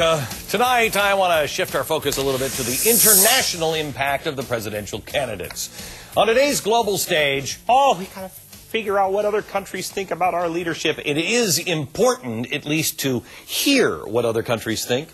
America. Tonight, I want to shift our focus a little bit to the international impact of the presidential candidates. On today's global stage, we got to figure out what other countries think about our leadership. It is important, at least, to hear what other countries think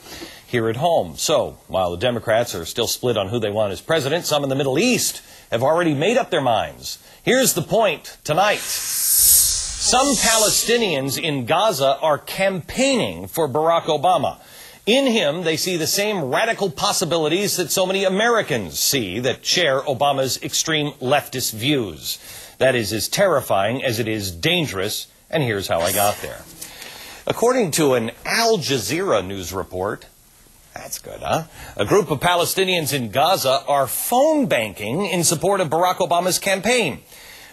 here at home. So, while the Democrats are still split on who they want as president, some in the Middle East have already made up their minds. Here's the point tonight. Some Palestinians in Gaza are campaigning for Barack Obama. In him, they see the same radical possibilities that so many Americans see that share Obama's extreme leftist views. That is as terrifying as it is dangerous, and here's how I got there. According to an Al Jazeera news report, that's good, huh? A group of Palestinians in Gaza are phone banking in support of Barack Obama's campaign.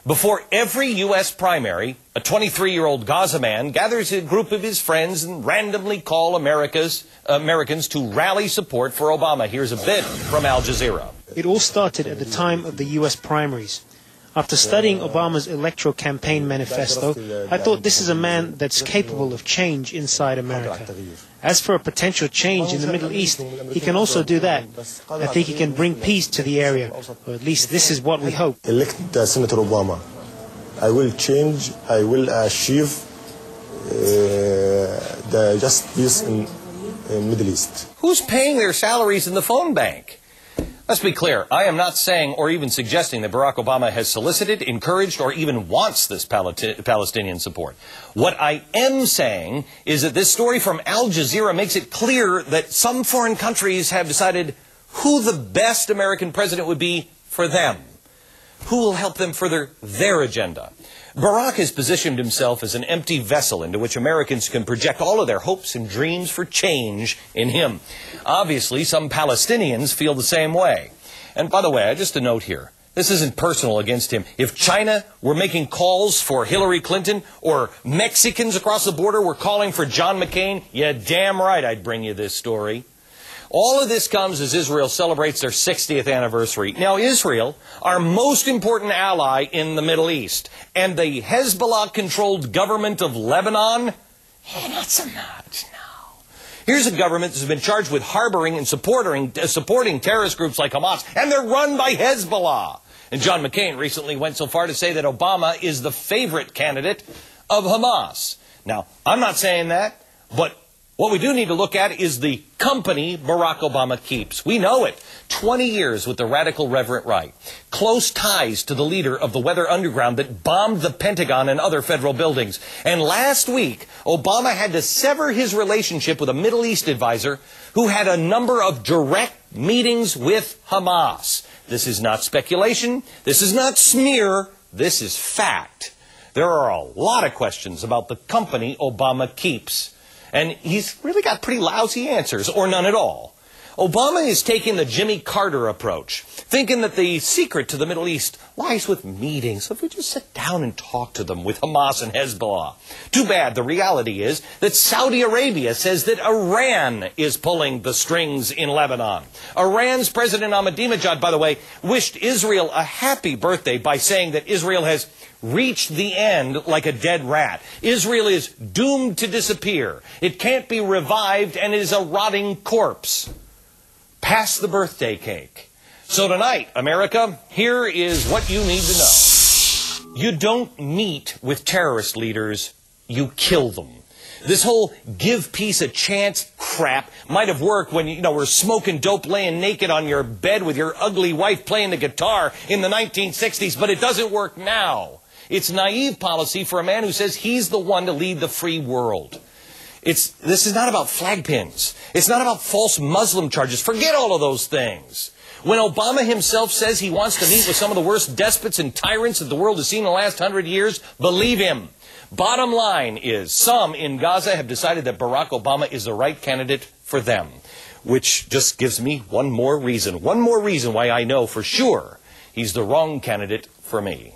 Before every U.S. primary, a 23-year-old Gaza man gathers a group of his friends and randomly call Americans to rally support for Obama. Here's a bit from Al Jazeera. It all started at the time of the U.S. primaries. After studying Obama's electoral campaign manifesto, I thought this is a man that's capable of change inside America. As for a potential change in the Middle East, he can also do that. I think he can bring peace to the area, or at least this is what we hope. Elect Senator Obama. I will change, I will achieve the just peace in Middle East. Who's paying their salaries in the phone bank? Let's be clear, I am not saying or even suggesting that Barack Obama has solicited, encouraged, or even wants this Palestinian support. What I am saying is that this story from Al Jazeera makes it clear that some foreign countries have decided who the best American president would be for them. Who will help them further their agenda? Barack has positioned himself as an empty vessel into which Americans can project all of their hopes and dreams for change in him. Obviously, some Palestinians feel the same way. And by the way, just a note here. This isn't personal against him. If China were making calls for Hillary Clinton or Mexicans across the border were calling for John McCain, yeah, damn right I'd bring you this story. All of this comes as Israel celebrates their 60th anniversary. Now, Israel, our most important ally in the Middle East, and the Hezbollah-controlled government of Lebanon, not so much, no. Here's a government that's been charged with harboring and supporting terrorist groups like Hamas, and they're run by Hezbollah. And John McCain recently went so far to say that Obama is the favorite candidate of Hamas. Now, I'm not saying that, but what we do need to look at is the company Barack Obama keeps. We know it. 20 years with the radical Reverend Right. Close ties to the leader of the Weather Underground that bombed the Pentagon and other federal buildings. And last week, Obama had to sever his relationship with a Middle East advisor who had a number of direct meetings with Hamas. This is not speculation. This is not smear. This is fact. There are a lot of questions about the company Obama keeps. And he's really got pretty lousy answers, or none at all. Obama is taking the Jimmy Carter approach, thinking that the secret to the Middle East lies with meetings. So if we just sit down and talk to them with Hamas and Hezbollah. Too bad. The reality is that Saudi Arabia says that Iran is pulling the strings in Lebanon. Iran's President Ahmadinejad, by the way, wished Israel a happy birthday by saying that Israel has reached the end like a dead rat. Israel is doomed to disappear. It can't be revived and is a rotting corpse. Pass the birthday cake. So tonight, America, here is what you need to know. You don't meet with terrorist leaders, you kill them. This whole give peace a chance crap might have worked when, we're smoking dope laying naked on your bed with your ugly wife playing the guitar in the 1960s, but it doesn't work now. It's naive policy for a man who says he's the one to lead the free world. This is not about flag pins. It's not about false Muslim charges. Forget all of those things. When Obama himself says he wants to meet with some of the worst despots and tyrants that the world has seen in the last 100 years, believe him. Bottom line is, some in Gaza have decided that Barack Obama is the right candidate for them, which just gives me one more reason why I know for sure he's the wrong candidate for me.